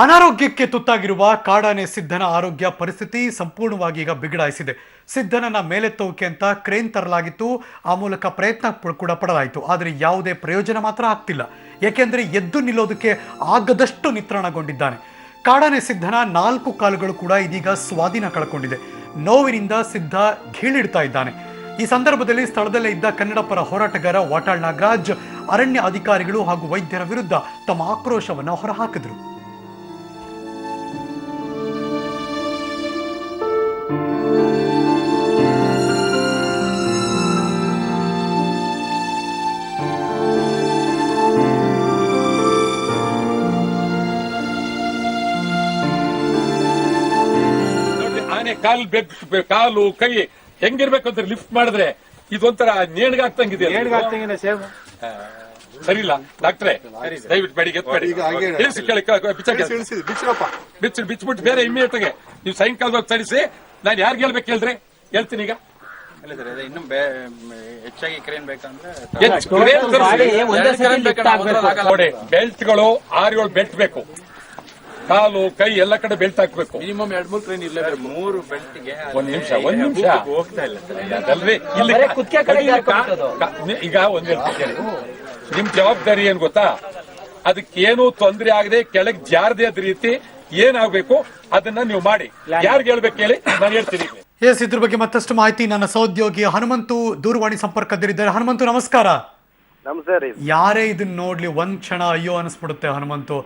ಅನಾರೋಗ್ಯಕ್ಕೆ ತುತ್ತಾಗಿರುವ ಕಾಡಾನೆ ಸಿದ್ಧನ ಆರೋಗ್ಯ ಪರಿಸ್ಥಿತಿ ಸಂಪೂರ್ಣವಾಗಿ ಈಗ ಬಿಗಡಾಯಿಸಿದೆ. ಸಿದ್ಧನನ್ನ ಮೇಲೆತ್ತೋಕೆ ಅಂತ ಕ್ರೇನ್ ತರಲಾಗಿತ್ತು. ಆ ಮೂಲಕ ಪ್ರಯತ್ನ ಕೂಡ ಪಡಲಾಯಿತು. ಆದರೆ ಯಾವುದೇ ಪ್ರಯೋಜನ ಮಾತ್ರ ಆಗ್ತಿಲ್ಲ. ಏಕೆಂದರೆ ಎದ್ದು ನಿಲ್ಲೋದಕ್ಕೆ ಆಗದಷ್ಟು ನಿತ್ರಾಣಗೊಂಡಿದ್ದಾನೆ. ಕಾಡಾನೆ ಸಿದ್ಧನ 4 ಕಾಲುಗಳು ಕೂಡ ಇದೀಗ ಸ್ವಾಧೀನ ಕಳ್ಕೊಂಡಿದೆ. ನೋವಿನಿಂದ ಸಿದ್ಧ ಘೀಳಿಡ್ತಾ ಇದ್ದಾನೆ. ಈ ಸಂದರ್ಭದಲ್ಲಿ ಸ್ಥಳದಲ್ಲೇ ಇದ್ದ ಕನ್ನಡ ಪರ ಹೋರಾಟಗಾರ ವಾಟಾಳ್ ನಾಗರಾಜ್ ಅರಣ್ಯ ಅಧಿಕಾರಿಗಳು ಹಾಗೂ ವೈದ್ಯರ ವಿರುದ್ಧ ತಮ್ಮ ಆಕ್ರೋಶವನ್ನು ಹೊರಹಾಕಿದ್ರು. ಕಾಲು ಕೈ ಹೆಂಗಿರ್ಬೇಕು ಅಂತ ಲಿಫ್ಟ್ ಮಾಡಿದ್ರೆ ಇದೊಂಥರ ನೇಣಿಗಾಗ್ತಂಗಿದೆ. ಸರಿ ಇಲ್ಲ ಡಾಕ್ಟ್ರೆ, ದಯವಿಟ್ಟು ಬೆಳಿಗ್ಗೆ ಬಿಚ್ಬಿಟ್ಟು ಬೇರೆ ಇಮ್ಮಿಡಿಯೇಟ್ ಆಗಿ ನೀವು ಸಾಯಂಕಾಲದಾಗ ತರಿಸಿ. ನಾನು ಯಾರಿಗೆ ಹೇಳ್ಬೇಕು ಹೇಳ್ರಿ, ಹೇಳ್ತೀನಿ. ಈಗ ಇನ್ನು ಹೆಚ್ಚಾಗಿ ಕ್ರೇನ್ ಬೇಕಂದ್ರೆ ನೋಡಿ, ಬೆಲ್ಟ್ಗಳು 6-7 ಬೆಲ್ಟ್ ಬೇಕು. ಕಾಲು ಕೈ ಎಲ್ಲ ಕಡೆ ಬೆಲ್ಟ್ ಹಾಕ್ಬೇಕು. ಮಿನಿಮಮ್ 2-3 ಟ್ರೈನ್ ಇಲ್ಲ, 3 ಬೆಲ್ಟ್ಗೆ. ಒಂದ್ ನಿಮಿಷ ಹೋಗ್ತಾ ಇಲ್ಲ ಅದಲ್ರಿ. ಈಗ ಒಂದ್ ನಿಮ್ ಜವಾಬ್ದಾರಿ ಏನ್ ಗೊತ್ತಾ? ಅದಕ್ಕೇನು ತೊಂದರೆ ಆಗದೆ ಕೆಳಗೆ ಜಾರದೆ ಅದ ರೀತಿ ಏನಾಗಬೇಕು ಅದನ್ನ ನೀವು ಮಾಡಿ. ಯಾರಿಗೆ ಹೇಳ್ಬೇಕು ಹೇಳಿ, ನಾನು ಹೇಳ್ತೀನಿ. ಎಸ್, ಇದ್ರ ಬಗ್ಗೆ ಮತ್ತಷ್ಟು ಮಾಹಿತಿ ನನ್ನ ಸಹೋದ್ಯೋಗಿ ಹನುಮಂತು ದೂರವಾಣಿ ಸಂಪರ್ಕದಲ್ಲಿದ್ದಾರೆ. ಹನುಮಂತು, ನಮಸ್ಕಾರ. ಯಾರೇ ಇದನ್ನ ನೋಡ್ಲಿ ಒಂದ್ ಕ್ಷಣ ಅಯ್ಯೋ ಅನಿಸ್ಬಿಡುತ್ತೆ ಹನುಮಂತು.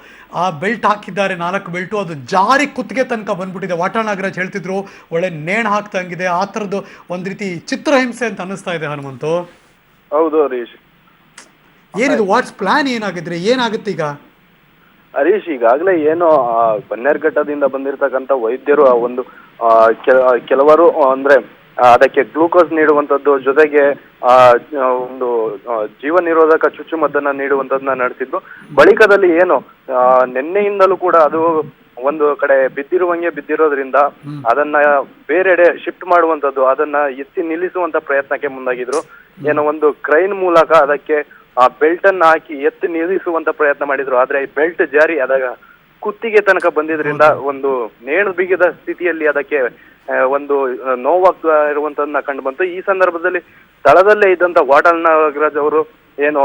ಆ ಬೆಲ್ಟ್ ಹಾಕಿದ್ದಾರೆ, 4 ಬೆಲ್ಟು, ಅದು ಜಾರಿ ಕುತ್ತಿಗೆ ತನಕ ಬಂದ್ಬಿಟ್ಟಿದೆ. ವಾಟಾಳ್ ನಾಗರಾಜ್ ಹೇಳ್ತಿದ್ರು ಒಳ್ಳೆ ನೇಣ್ ಹಾಕ್ತಂಗಿದೆ. ಆ ತರದ್ದು ಒಂದ್ ರೀತಿ ಚಿತ್ರಹಿಂಸೆ ಅಂತ ಅನಿಸ್ತಾ ಇದೆ ಹನುಮಂತು. ಹೌದು ಹರೀಶ್, ಏನಿದು ವಾಟ್ಸ್ ಪ್ಲಾನ್ ಏನಾಗಿದ್ರೆ ಏನಾಗುತ್ತೆ ಈಗ? ಹರೀಶ್, ಈಗಾಗಲೇ ಏನು ಬನ್ನೇರ್ಘಟ್ಟದಿಂದ ಬಂದಿರತಕ್ಕಂತ ವೈದ್ಯರು ಒಂದು ಕೆಲವರು ಅಂದ್ರೆ ಅದಕ್ಕೆ ಗ್ಲೂಕೋಸ್ ನೀಡುವಂತದ್ದು, ಜೊತೆಗೆ ಒಂದು ಜೀವ ನಿರೋಧಕ ಚುಚ್ಚುಮದ್ದನ್ನ ನೀಡುವಂತದನ್ನ ನಡೆಸಿದ್ದು. ಬಳಿಕದಲ್ಲಿ ಏನು ನಿನ್ನೆಯಿಂದಲೂ ಕೂಡ ಅದು ಒಂದು ಕಡೆ ಬಿದ್ದಿರೋದ್ರಿಂದ ಅದನ್ನ ಬೇರೆಡೆ ಶಿಫ್ಟ್ ಮಾಡುವಂತದ್ದು, ಅದನ್ನ ಎತ್ತಿ ನಿಲ್ಲಿಸುವಂತ ಪ್ರಯತ್ನಕ್ಕೆ ಮುಂದಾಗಿದ್ರು. ಏನೋ ಒಂದು ಕ್ರೈನ್ ಮೂಲಕ ಅದಕ್ಕೆ ಆ ಬೆಲ್ಟ್ ಅನ್ನ ಹಾಕಿ ಎತ್ತಿ ನಿಲ್ಲಿಸುವಂತ ಪ್ರಯತ್ನ ಮಾಡಿದ್ರು. ಆದ್ರೆ ಈ ಬೆಲ್ಟ್ ಜಾರಿ ಅದಾಗ ಕುತ್ತಿಗೆ ತನಕ ಬಂದಿದ್ರಿಂದ ಒಂದು ನೇಣು ಬಿಗಿದ ಸ್ಥಿತಿಯಲ್ಲಿ ಅದಕ್ಕೆ ಒಂದು ನೋವಾಗ್ತಾ ಇರುವಂತದನ್ನ ಕಂಡು ಬಂತು. ಈ ಸಂದರ್ಭದಲ್ಲಿ ಸ್ಥಳದಲ್ಲೇ ಇದ್ದಂತ ವಾಟಾಳ್ ನಾಗರಾಜ್ ಅವರು ಏನು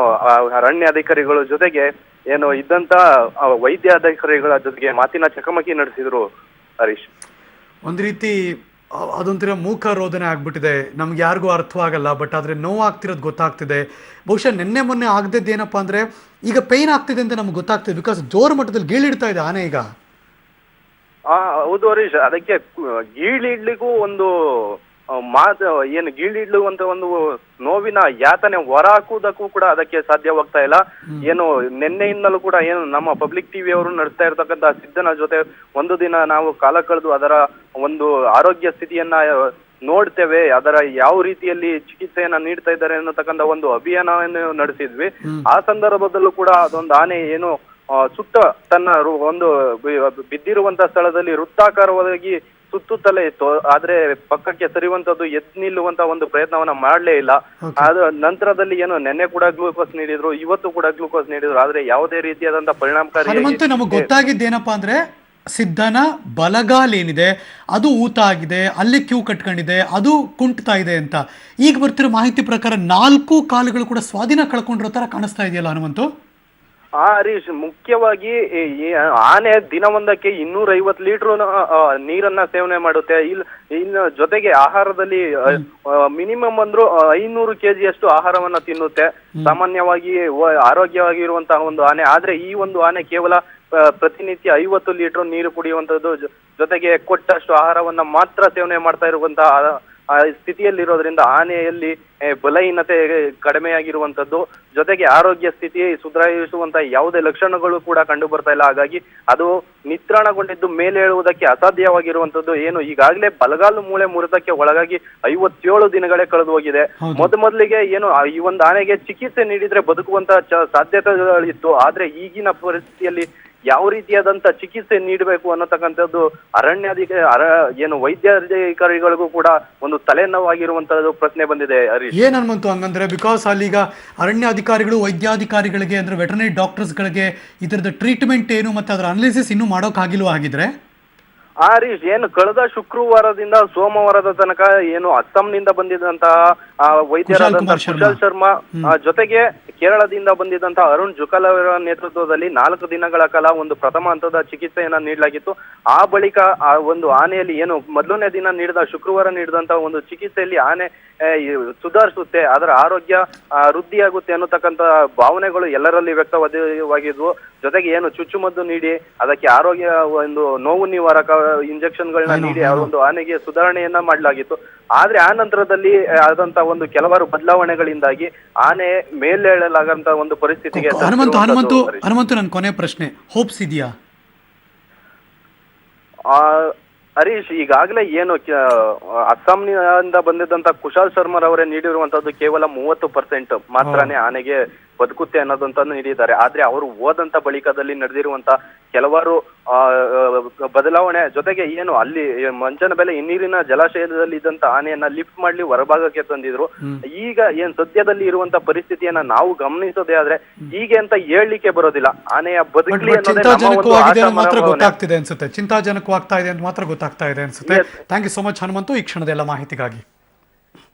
ಅರಣ್ಯ ಅಧಿಕಾರಿಗಳ ಜೊತೆಗೆ ಏನು ಇದ್ದಂತ ವೈದ್ಯ ಅಧಿಕಾರಿಗಳ ಜೊತೆಗೆ ಮಾತಿನ ಚಕಮಕಿ ನಡೆಸಿದ್ರು ಹರೀಶ್. ಒಂದ್ ರೀತಿ ಅದೊಂಥರ ಮೂಕ ರೋದನೆ ಆಗ್ಬಿಟ್ಟಿದೆ. ನಮ್ಗೆ ಯಾರಿಗೂ ಅರ್ಥವಾಗಲ್ಲ, ಬಟ್ ಆದ್ರೆ ನೋವಾಗ್ತಿರೋದು ಗೊತ್ತಾಗ್ತಿದೆ. ಬಹುಶಃ ನಿನ್ನೆ ಮೊನ್ನೆ ಆಗದಿದ್ದೇನಪ್ಪ ಅಂದ್ರೆ ಈಗ ಪೇನ್ ಆಗ್ತಿದೆ ಅಂತ ನಮ್ಗೆ ಗೊತ್ತಾಗ್ತಿದೆ. ಬಿಕಾಸ್ ಜೋರು ಮಟ್ಟದಲ್ಲಿ ಗೀಳಿಡ್ತಾ ಇದೆ ಆನೆ ಈಗ. ಹೌದು ಹರೀಶ್, ಅದಕ್ಕೆ ಗೀಳಿಡ್ಲಿಗೂ ಒಂದು ಏನು ಗೀಳಿಡ್ಲುವಂತ ಒಂದು ನೋವಿನ ಯಾತನೆ ಹೊರ ಹಾಕುವುದಕ್ಕೂ ಕೂಡ ಅದಕ್ಕೆ ಸಾಧ್ಯವಾಗ್ತಾ ಇಲ್ಲ. ಏನು ನಿನ್ನೆಯಿಂದಲೂ ಕೂಡ ಏನು ನಮ್ಮ ಪಬ್ಲಿಕ್ ಟಿವಿ ಅವರು ನಡೆಸ್ತಾ ಇರ್ತಕ್ಕಂಥ ಸಿದ್ಧನ ಜೊತೆ ಒಂದು ದಿನ ನಾವು ಕಾಲ ಕಳೆದು ಅದರ ಒಂದು ಆರೋಗ್ಯ ಸ್ಥಿತಿಯನ್ನ ನೋಡ್ತೇವೆ, ಅದರ ಯಾವ ರೀತಿಯಲ್ಲಿ ಚಿಕಿತ್ಸೆಯನ್ನ ನೀಡ್ತಾ ಇದ್ದಾರೆ ಅನ್ನತಕ್ಕಂಥ ಒಂದು ಅಭಿಯಾನವನ್ನು ನಡೆಸಿದ್ವಿ. ಆ ಸಂದರ್ಭದಲ್ಲೂ ಕೂಡ ಅದೊಂದು ಆನೆ ಏನು ಸುತ್ತ ತನ್ನ ಒಂದು ಬಿದ್ದಿರುವಂತ ಸ್ಥಳದಲ್ಲಿ ವೃತ್ತಾಕಾರವಾಗಿ ಸುತ್ತುತ್ತಲೇ ಇತ್ತು. ಆದ್ರೆ ಪಕ್ಕಕ್ಕೆ ಸರಿಯುವಂತದ್ದು ಎದ್ದು ನಿಲ್ಲುವಂತ ಒಂದು ಪ್ರಯತ್ನವನ್ನ ಮಾಡ್ಲೇ ಇಲ್ಲ. ಅದ ನಂತರದಲ್ಲಿ ಏನು ನೆನ್ನೆ ಕೂಡ ಗ್ಲೂಕೋಸ್ ನೀಡಿದ್ರು, ಇವತ್ತು ಕೂಡ ಗ್ಲೂಕೋಸ್ ನೀಡಿದ್ರು. ಆದ್ರೆ ಯಾವುದೇ ರೀತಿಯಾದಂತ ಪರಿಣಾಮಕಾರಿ ನಮಗೆ ಗೊತ್ತಾಗಿದ್ದೇನಪ್ಪಾ ಅಂದ್ರೆ ಸಿದ್ಧನ ಬಲಗಾಲ್ ಏನಿದೆ ಅದು ಊತ ಆಗಿದೆ, ಅಲ್ಲಿ ಕ್ಯೂ ಕಟ್ಕೊಂಡಿದೆ, ಅದು ಕುಂಟ್ತಾ ಇದೆ ಅಂತ. ಈಗ ಬರ್ತಿರೋ ಮಾಹಿತಿ ಪ್ರಕಾರ 4 ಕಾಲುಗಳು ಕೂಡ ಸ್ವಾಧೀನ ಕಳ್ಕೊಂಡಿರೋ ತರ ಕಾಣಿಸ್ತಾ ಇದೆಯಲ್ಲ ಹನುಮಂತು? ಹರೀಶ್, ಮುಖ್ಯವಾಗಿ ಆನೆ ದಿನವೊಂದಕ್ಕೆ 250 ಲೀಟರ್ ನೀರನ್ನ ಸೇವನೆ ಮಾಡುತ್ತೆ. ಇನ್ನು ಜೊತೆಗೆ ಆಹಾರದಲ್ಲಿ ಮಿನಿಮಮ್ ಅಂದ್ರೂ 500 kg ಆಹಾರವನ್ನ ತಿನ್ನುತ್ತೆ. ಸಾಮಾನ್ಯವಾಗಿ ಆರೋಗ್ಯವಾಗಿರುವಂತಹ ಒಂದು ಆನೆ. ಆದ್ರೆ ಈ ಒಂದು ಆನೆ ಕೇವಲ ಪ್ರತಿನಿತ್ಯ 50 ಲೀಟರ್ ನೀರು ಕುಡಿಯುವಂತದ್ದು, ಜೊತೆಗೆ ಕೊಟ್ಟಷ್ಟು ಆಹಾರವನ್ನ ಮಾತ್ರ ಸೇವನೆ ಮಾಡ್ತಾ ಇರುವಂತಹ ಸ್ಥಿತಿಯಲ್ಲಿರೋದ್ರಿಂದ ಆನೆಯಲ್ಲಿ ಬಲಹೀನತೆ ಕಡಿಮೆಯಾಗಿರುವಂತದ್ದು, ಜೊತೆಗೆ ಆರೋಗ್ಯ ಸ್ಥಿತಿ ಸುಧಾರಿಸುವಂತ ಯಾವುದೇ ಲಕ್ಷಣಗಳು ಕೂಡ ಕಂಡು ಬರ್ತಾ ಇಲ್ಲ. ಹಾಗಾಗಿ ಅದು ನಿತ್ರಾಣಗೊಂಡಿದ್ದು ಮೇಲೆ ಹೇಳುವುದಕ್ಕೆ ಅಸಾಧ್ಯವಾಗಿರುವಂತದ್ದು. ಏನು ಈಗಾಗಲೇ ಬಲಗಾಲು ಮೂಳೆ ಮುರಿತಕ್ಕೆ ಒಳಗಾಗಿ 57 ದಿನಗಳೇ ಕಳೆದು ಹೋಗಿದೆ. ಮೊದಲಿಗೆ ಏನು ಈ ಒಂದು ಆನೆಗೆ ಚಿಕಿತ್ಸೆ ನೀಡಿದ್ರೆ ಬದುಕುವಂತ ಸಾಧ್ಯತೆಗಳಿತ್ತು. ಆದ್ರೆ ಈಗಿನ ಪರಿಸ್ಥಿತಿಯಲ್ಲಿ ಯಾವ ರೀತಿಯಾದಂತ ಚಿಕಿತ್ಸೆ ನೀಡಬೇಕು ಅನ್ನತಕ್ಕಂಥದ್ದು ಏನು ವೈದ್ಯಾಧಿಕಾರಿಗಳಿಗೂ ಕೂಡ ಒಂದು ತಲೆನೋವಾಗಿರುವಂತದ್ದು ಪ್ರಶ್ನೆ ಬಂದಿದೆ ಹರೀಶ್. ಏನ್ ಹನುಮಂತು ಹಂಗಂದ್ರೆ ಬಿಕಾಸ್ ಅಲ್ಲೀಗ ಅರಣ್ಯಾಧಿಕಾರಿಗಳು ವೈದ್ಯಾಧಿಕಾರಿಗಳಿಗೆ ಅಂದ್ರೆ ವೆಟರ್ನರಿ ಡಾಕ್ಟರ್ಸ್ಗಳಿಗೆ ಇದರದ ಟ್ರೀಟ್ಮೆಂಟ್ ಏನು ಮತ್ತೆ ಅದರ ಅನಾಲಿಸಿಸ್ ಇನ್ನೂ ಮಾಡೋಕ್ಕಾಗಿಲ್ವ ಆಗಿದ್ರೆ? ಹರೀಶ್, ಏನು ಕಳೆದ ಶುಕ್ರವಾರದಿಂದ ಸೋಮವಾರದ ತನಕ ಏನು ಅಸ್ಸಾಂನಿಂದ ಬಂದಿದ್ದಂತಹ ವೈದ್ಯರಾದಂತಹ ಕುಶಾಲ್ ಶರ್ಮಾ ಜೊತೆಗೆ ಕೇರಳದಿಂದ ಬಂದಿದ್ದಂತಹ ಅರುಣ್ ಜುಕಾಲ್ ಅವರ ನೇತೃತ್ವದಲ್ಲಿ 4 ದಿನಗಳ ಕಾಲ ಒಂದು ಪ್ರಥಮ ಹಂತದ ಚಿಕಿತ್ಸೆಯನ್ನ ನೀಡಲಾಗಿತ್ತು. ಆ ಬಳಿಕ ಆ ಒಂದು ಆನೆಯಲ್ಲಿ ಏನು ಮೊದಲನೇ ದಿನ ಶುಕ್ರವಾರ ನೀಡಿದಂತಹ ಒಂದು ಚಿಕಿತ್ಸೆಯಲ್ಲಿ ಆನೆ ಸುಧಾರಿಸುತ್ತೆ, ಅದರ ಆರೋಗ್ಯ ವೃದ್ಧಿಯಾಗುತ್ತೆ ಅನ್ನತಕ್ಕಂತ ಭಾವನೆಗಳು ಎಲ್ಲರಲ್ಲಿ ವ್ಯಕ್ತವಾಗಿದ್ವು. ಜೊತೆಗೆ ಏನು ಚುಚ್ಚುಮದ್ದು ನೀಡಿ ಅದಕ್ಕೆ ಆರೋಗ್ಯ ಒಂದು ನೋವು ನಿವಾರಕ ಇಂಜೆಕ್ಷನ್ಗಳನ್ನ ನೀಡಿ ಆ ಒಂದು ಆನೆಗೆ ಸುಧಾರಣೆಯನ್ನ ಮಾಡಲಾಗಿತ್ತು. ಆದ್ರೆ ಆ ನಂತರದಲ್ಲಿ ಆದಂತ ಒಂದು ಕೆಲವಾರು ಬದಲಾವಣೆಗಳಿಂದಾಗಿ ಆನೆ ಮೇಲೇಳಲಾಗಂತ ಒಂದು ಪರಿಸ್ಥಿತಿಗೆ ಹನುಮಂತು ನನ್ನ ಕೊನೆ ಪ್ರಶ್ನೆ, ಹೋಪ್ಸ್ ಇದೆಯಾ? ಹರೀಶ್, ಈಗಾಗಲೇ ಏನು ಅಸ್ಸಾಂನಿಂದ ಬಂದಿದ್ದಂತ ಕುಶಾಲ್ ಶರ್ಮಾ ಅವರೇ ನೀಡಿರುವಂತದ್ದು ಕೇವಲ 30% ಮಾತ್ರನೇ ಆನೆಗೆ ಬದುಕುತ್ತೆ ಅನ್ನೋದಂತ ನೀಡಿದ್ದಾರೆ. ಆದ್ರೆ ಅವರು ಹೋದಂತ ಬಳಿಕದಲ್ಲಿ ನಡೆದಿರುವಂತ ಕೆಲವಾರು ಬದಲಾವಣೆ ಜೊತೆಗೆ ಏನು ಅಲ್ಲಿ ಮಂಚನ ಬೆಲೆ ಹಿನ್ನೀರಿನ ಜಲಾಶಯದಲ್ಲಿ ಇದ್ದಂತ ಆನೆಯನ್ನ ಲಿಫ್ಟ್ ಮಾಡ್ಲಿ ಹೊರಭಾಗಕ್ಕೆ ತಂದಿದ್ರು. ಈಗ ಏನ್ ಸದ್ಯದಲ್ಲಿ ಇರುವಂತ ಪರಿಸ್ಥಿತಿಯನ್ನ ನಾವು ಗಮನಿಸೋದೇ ಆದ್ರೆ ಹೀಗೆ ಅಂತ ಹೇಳಲಿಕ್ಕೆ ಬರೋದಿಲ್ಲ. ಆನೆಯ ಬದುಕಲಿ ಗೊತ್ತಾಗ್ತಿದೆ ಅನ್ಸುತ್ತೆ, ಚಿಂತಾಜನಕವಾಗ್ತಾ ಇದೆ ಅಂತ ಮಾತ್ರ ಗೊತ್ತಾಗ್ತಾ ಇದೆ ಅನ್ಸುತ್ತೆ. Thank you so much Hanumanthu, ಈ ಕ್ಷಣದ ಎಲ್ಲ ಮಾಹಿತಿಗಾಗಿ.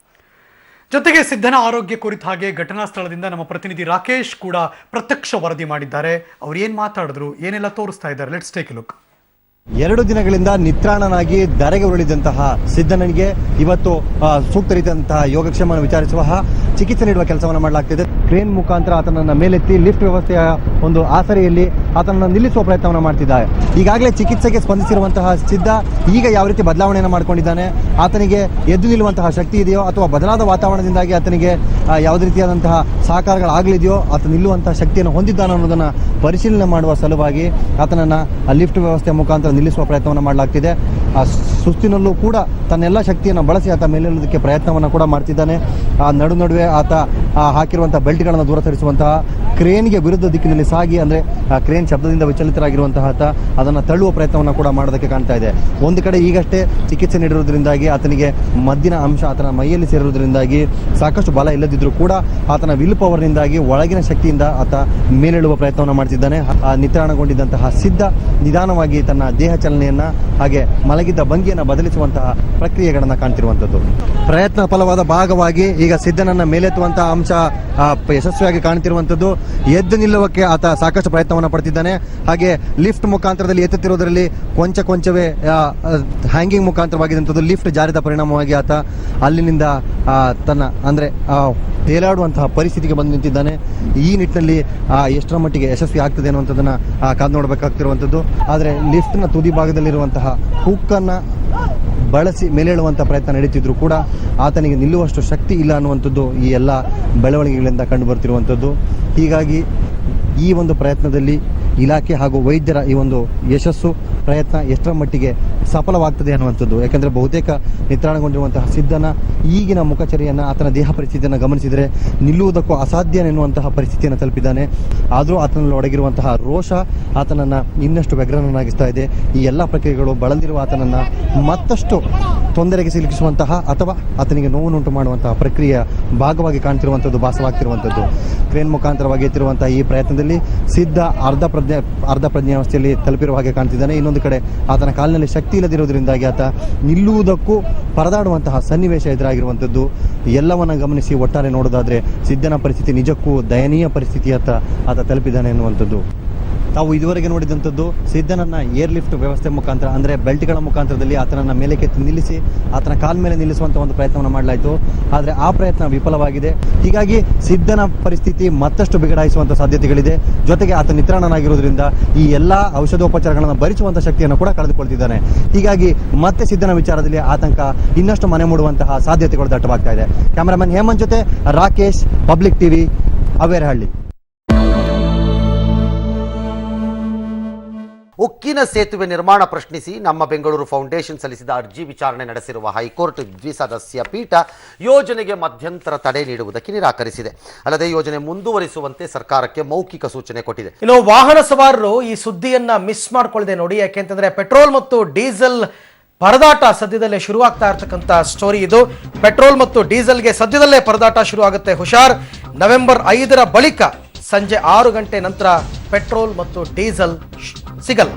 ಜೊತೆಗೆ ಸಿದ್ಧನ ಆರೋಗ್ಯ ಕುರಿತ ಹಾಗೆ ಘಟನಾ ಸ್ಥಳದಿಂದ ನಮ್ಮ ಪ್ರತಿನಿಧಿ ರಾಕೇಶ್ ಕೂಡ ಪ್ರತ್ಯಕ್ಷ ವರದಿ ಮಾಡಿದ್ದಾರೆ. ಅವ್ರು ಏನ್ ಮಾತಾಡಿದ್ರು, ಏನೆಲ್ಲ ತೋರಿಸ್ತಾ ಇದ್ದಾರೆ, ಲೆಟ್ಸ್ ಟೇಕ್ ಎ ಲುಕ್. 2 ದಿನಗಳಿಂದ ನಿತ್ರಾಣನಾಗಿ ಧರೆಗೆ ಉರುಳಿದಂತಹ ಸಿದ್ಧನಿಗೆ ಇವತ್ತು ಸೂಕ್ತ ರೀತಿಯಂತಹ ಯೋಗಕ್ಷೇಮವನ್ನು ವಿಚಾರಿಸುವ ಚಿಕಿತ್ಸೆ ನೀಡುವ ಕೆಲಸವನ್ನು ಮಾಡಲಾಗ್ತಿದೆ. ಕ್ರೇನ್ ಮುಖಾಂತರ ಆತನನ್ನ ಮೇಲೆತ್ತಿ ಲಿಫ್ಟ್ ವ್ಯವಸ್ಥೆಯ ಒಂದು ಆಸರೆಯಲ್ಲಿ ಆತನನ್ನು ನಿಲ್ಲಿಸುವ ಪ್ರಯತ್ನವನ್ನು ಮಾಡ್ತಿದ್ದಾರೆ. ಈಗಾಗಲೇ ಚಿಕಿತ್ಸೆಗೆ ಸ್ಪಂದಿಸಿರುವಂತಹ ಸಿದ್ಧ ಈಗ ಯಾವ ರೀತಿ ಬದಲಾವಣೆಯನ್ನು ಮಾಡಿಕೊಂಡಿದ್ದಾನೆ, ಆತನಿಗೆ ಎದ್ದು ನಿಲ್ಲುವಂತಹ ಶಕ್ತಿ ಇದೆಯೋ ಅಥವಾ ಬದಲಾದ ವಾತಾವರಣದಿಂದಾಗಿ ಆತನಿಗೆ ಯಾವುದೇ ರೀತಿಯಾದಂತಹ ಸಹಕಾರಗಳಾಗಲಿದೆಯೋ, ಆತ ನಿಲ್ಲುವಂತಹ ಶಕ್ತಿಯನ್ನು ಹೊಂದಿದ್ದಾನೆ ಅನ್ನೋದನ್ನು ಪರಿಶೀಲನೆ ಮಾಡುವ ಸಲುವಾಗಿ ಆತನನ್ನು ಲಿಫ್ಟ್ ವ್ಯವಸ್ಥೆಯ ಮುಖಾಂತರ ನಿಲ್ಲಿಸುವ ಪ್ರಯತ್ನವನ್ನು ಮಾಡಲಾಗ್ತಿದೆ. ಆ ಸುಸ್ತಿನಲ್ಲೂ ಕೂಡ ತನ್ನೆಲ್ಲ ಶಕ್ತಿಯನ್ನು ಬಳಸಿ ಆತ ಮೇಲೇಳೋದಕ್ಕೆ ಪ್ರಯತ್ನವನ್ನು ಕೂಡ ಮಾಡ್ತಿದ್ದಾನೆ. ಆ ನಡುವೆ ಆತ ಹಾಕಿರುವಂತಹ ಬೆಲ್ಟ್ಗಳನ್ನು ದೂರ ಸರಿಸುವಂತಹ ಕ್ರೇನ್ಗೆ ವಿರುದ್ಧ ದಿಕ್ಕಿನಲ್ಲಿ ಸಾಗಿ, ಅಂದರೆ ಕ್ರೇನ್ ಶಬ್ದದಿಂದ ವಿಚಲಿತರಾಗಿರುವಂತಹ ಆತ ಅದನ್ನು ತಳ್ಳುವ ಪ್ರಯತ್ನವನ್ನು ಕೂಡ ಮಾಡೋದಕ್ಕೆ ಕಾಣ್ತಾ ಇದೆ. ಒಂದು ಕಡೆ ಈಗಷ್ಟೇ ಚಿಕಿತ್ಸೆ ನೀಡಿರುವುದರಿಂದಾಗಿ ಆತನಿಗೆ ಮದ್ದಿನ ಅಂಶ ಆತನ ಮೈಯಲ್ಲಿ ಸೇರಿರುವುದರಿಂದಾಗಿ ಸಾಕಷ್ಟು ಬಲ ಇಲ್ಲದಿದ್ದರೂ ಕೂಡ ಆತನ ವಿಲ್ ಪವರ್ನಿಂದಾಗಿ ಒಳಗಿನ ಶಕ್ತಿಯಿಂದ ಆತ ಮೇಲೇಳುವ ಪ್ರಯತ್ನವನ್ನು ಮಾಡ್ತಿದ್ದಾನೆ. ನಿತ್ರಾಣಗೊಂಡಿದ್ದಂತಹ ಸಿದ್ಧ ನಿಧಾನವಾಗಿ ತನ್ನ ದೇಹ ಚಲನೆಯನ್ನ ಹಾಗೆ ಮಲಗಿದ್ದ ಭಂಗಿಯನ್ನು ಬದಲಿಸುವಂತಹ ಪ್ರಕ್ರಿಯೆಗಳನ್ನು ಕಾಣ್ತಿರುವಂಥದ್ದು. ಪ್ರಯತ್ನ ಫಲವಾದ ಭಾಗವಾಗಿ ಈಗ ಸಿದ್ಧನನ್ನ ಮೇಲೆತ್ತುವಂತಹ ಅಂಶ ಯಶಸ್ವಿಯಾಗಿ ಕಾಣ್ತಿರುವಂಥದ್ದು. ಎದ್ದು ನಿಲ್ಲುವಕ್ಕೆ ಆತ ಸಾಕಷ್ಟು ಪ್ರಯತ್ನವನ್ನು ಪಡ್ತಿದ್ದಾನೆ. ಹಾಗೆ ಲಿಫ್ಟ್ ಮುಖಾಂತರದಲ್ಲಿ ಎತ್ತುತ್ತಿರುವುದರಲ್ಲಿ ಕೊಂಚವೇ ಹ್ಯಾಂಗಿಂಗ್ ಮುಖಾಂತರವಾಗಿದ್ದಂಥದ್ದು ಲಿಫ್ಟ್ ಜಾರಿದ ಪರಿಣಾಮವಾಗಿ ಆತ ಅಲ್ಲಿನಿಂದ ತನ್ನ ಅಂದರೆ ತೇಲಾಡುವಂತಹ ಪರಿಸ್ಥಿತಿಗೆ ಬಂದು ನಿಂತಿದ್ದಾನೆ. ಈ ನಿಟ್ಟಿನಲ್ಲಿ ಎಷ್ಟರ ಮಟ್ಟಿಗೆ ಯಶಸ್ವಿ ಆಗ್ತದೆ ಅನ್ನುವಂಥದ್ದನ್ನು ಕಾದು ನೋಡಬೇಕಾಗ್ತಿರುವಂಥದ್ದು. ಆದರೆ ಲಿಫ್ಟ್ನ ತುದಿ ಭಾಗದಲ್ಲಿರುವಂತಹ ಹುಕ್ಕನ್ನು ಬಳಸಿ ಮೇಲೇಳುವಂಥ ಪ್ರಯತ್ನ ನಡೀತಿದ್ರು ಕೂಡ ಆತನಿಗೆ ನಿಲ್ಲುವಷ್ಟು ಶಕ್ತಿ ಇಲ್ಲ ಅನ್ನುವಂಥದ್ದು ಈ ಎಲ್ಲ ಬೆಳವಣಿಗೆಗಳಿಂದ ಕಂಡು ಬರ್ತಿರುವಂಥದ್ದು. ಹೀಗಾಗಿ ಈ ಒಂದು ಪ್ರಯತ್ನದಲ್ಲಿ ಇಲಾಖೆ ಹಾಗೂ ವೈದ್ಯರ ಈ ಒಂದು ಯಶಸ್ಸು ಪ್ರಯತ್ನ ಎಷ್ಟರ ಮಟ್ಟಿಗೆ ಸಫಲವಾಗ್ತದೆ ಅನ್ನುವಂಥದ್ದು. ಯಾಕೆಂದರೆ ಬಹುತೇಕ ನಿತ್ರಾಣಗೊಂಡಿರುವಂತಹ ಸಿದ್ಧನ ಈಗಿನ ಮುಖಚರ್ಯನ್ನು, ಆತನ ದೇಹ ಪರಿಸ್ಥಿತಿಯನ್ನು ಗಮನಿಸಿದರೆ ನಿಲ್ಲುವುದಕ್ಕೂ ಅಸಾಧ್ಯ ಎನ್ನುವಂತಹ ಪರಿಸ್ಥಿತಿಯನ್ನು ತಲುಪಿದ್ದಾನೆ. ಆದರೂ ಆತನಲ್ಲಿ ಒಡಗಿರುವಂತಹ ರೋಷ ಆತನನ್ನು ಇನ್ನಷ್ಟು ವ್ಯಗ್ರನಾಗಿಸ್ತಾ ಇದೆ. ಈ ಎಲ್ಲ ಪ್ರಕ್ರಿಯೆಗಳು ಬಳಲಿರುವ ಆತನನ್ನು ಮತ್ತಷ್ಟು ತೊಂದರೆಗೆ ಸಿಲುಕಿಸುವಂತಹ ಅಥವಾ ಆತನಿಗೆ ನೋವುನುಂಟು ಮಾಡುವಂತಹ ಪ್ರಕ್ರಿಯೆಯ ಭಾಗವಾಗಿ ಕಾಣ್ತಿರುವಂಥದ್ದು, ಭಾಸವಾಗ್ತಿರುವಂಥದ್ದು. ಕ್ರೇನ್ ಮುಖಾಂತರವಾಗಿ ಎತ್ತಿರುವಂತಹ ಈ ಪ್ರಯತ್ನದಲ್ಲಿ ಸಿದ್ಧ ಅರ್ಧ ಪ್ರಜ್ಞಾವಸ್ಥೆಯಲ್ಲಿ ತಲುಪಿರುವ ಹಾಗೆ ಕಾಣ್ತಿದ್ದಾನೆ. ಇನ್ನೊಂದು ಕಡೆ ಆತನ ಕಾಲಿನಲ್ಲಿ ಶಕ್ತಿ ಇಲ್ಲದಿರುವುದರಿಂದಾಗಿ ಆತ ನಿಲ್ಲುವುದಕ್ಕೂ ಪರದಾಡುವಂತಹ ಸನ್ನಿವೇಶ ಎದುರಾಗಿರುವಂಥದ್ದು. ಎಲ್ಲವನ್ನ ಗಮನಿಸಿ ಒಟ್ಟಾರೆ ನೋಡೋದಾದ್ರೆ ಸಿದ್ಧನ ಪರಿಸ್ಥಿತಿ ನಿಜಕ್ಕೂ ದಯನೀಯ ಪರಿಸ್ಥಿತಿಯತ್ತ ಆತ ತಲುಪಿದ್ದಾನೆ ಎನ್ನುವಂಥದ್ದು. ತಾವು ಇದುವರೆಗೆ ನೋಡಿದಂಥದ್ದು ಸಿದ್ಧನನ್ನ ಏರ್ ಲಿಫ್ಟ್ ವ್ಯವಸ್ಥೆ ಮುಖಾಂತರ ಅಂದರೆ ಬೆಲ್ಟ್ಗಳ ಮುಖಾಂತರದಲ್ಲಿ ಆತನನ್ನ ಮೇಲಕ್ಕೆತ್ತಿ ನಿಲ್ಲಿಸಿ ಆತನ ಕಾಲ ಮೇಲೆ ನಿಲ್ಲಿಸುವಂಥ ಒಂದು ಪ್ರಯತ್ನವನ್ನು ಮಾಡಲಾಯಿತು. ಆದರೆ ಆ ಪ್ರಯತ್ನ ವಿಫಲವಾಗಿದೆ. ಹೀಗಾಗಿ ಸಿದ್ಧನ ಪರಿಸ್ಥಿತಿ ಮತ್ತಷ್ಟು ಬಿಗಡಾಯಿಸುವಂಥ ಸಾಧ್ಯತೆಗಳಿದೆ. ಜೊತೆಗೆ ಆತ ನಿತ್ರಾಣನಾಗಿರೋದ್ರಿಂದ ಈ ಎಲ್ಲ ಔಷಧೋಪಚಾರಗಳನ್ನು ಭರಿಸುವಂಥ ಶಕ್ತಿಯನ್ನು ಕೂಡ ಕಳೆದುಕೊಳ್ತಿದ್ದಾನೆ. ಹೀಗಾಗಿ ಮತ್ತೆ ಸಿದ್ಧನ ವಿಚಾರದಲ್ಲಿ ಆತಂಕ ಇನ್ನಷ್ಟು ಮನೆ ಮೂಡುವಂತಹ ಸಾಧ್ಯತೆಗಳು ದಟ್ಟವಾಗ್ತಾ ಇದೆ. ಕ್ಯಾಮರಾಮನ್ ಹೇಮಂತ್ ಜೊತೆ ರಾಕೇಶ್, ಪಬ್ಲಿಕ್ ಟಿವಿ, ಅವೇರಹಳ್ಳಿ. ಉಕ್ಕಿನ ಸೇತುವೆ ನಿರ್ಮಾಣ ಪ್ರಶ್ನಿಸಿ ನಮ್ಮ ಬೆಂಗಳೂರು ಫೌಂಡೇಶನ್ ಸಲ್ಲಿಸಿದ ಅರ್ಜಿ ವಿಚಾರಣೆ ನಡೆಸಿರುವ ಹೈಕೋರ್ಟ್ ದ್ವಿಸದಸ್ಯ ಪೀಠ ಯೋಜನೆಗೆ ಮಧ್ಯಂತರ ತಡೆ ನೀಡುವುದಕ್ಕೆ ನಿರಾಕರಿಸಿದೆ. ಅಲ್ಲದೆ ಯೋಜನೆ ಮುಂದುವರಿಸುವಂತೆ ಸರ್ಕಾರಕ್ಕೆ ಮೌಖಿಕ ಸೂಚನೆ ಕೊಟ್ಟಿದೆ. ಇನ್ನು ವಾಹನ ಸವಾರರು ಈ ಸುದ್ದಿಯನ್ನ ಮಿಸ್ ಮಾಡ್ಕೊಳ್ಳದೆ ನೋಡಿ, ಯಾಕೆಂತಂದ್ರೆ ಪೆಟ್ರೋಲ್ ಮತ್ತು ಡೀಸೆಲ್ ಪರದಾಟ ಸದ್ಯದಲ್ಲೇ ಶುರುವಾಗ್ತಾ ಇರತಕ್ಕಂಥ ಸ್ಟೋರಿ ಇದು. ಪೆಟ್ರೋಲ್ ಮತ್ತು ಡೀಸೆಲ್ಗೆ ಸದ್ಯದಲ್ಲೇ ಪರದಾಟ ಶುರುವಾಗುತ್ತೆ. ಹುಷಾರ್, ನವೆಂಬರ್ 5ರ ಬಳಿಕ ಸಂಜೆ 6 ಗಂಟೆ ನಂತರ ಪೆಟ್ರೋಲ್ ಮತ್ತು ಡೀಸೆಲ್ ಸಿಗಲ್ಲ.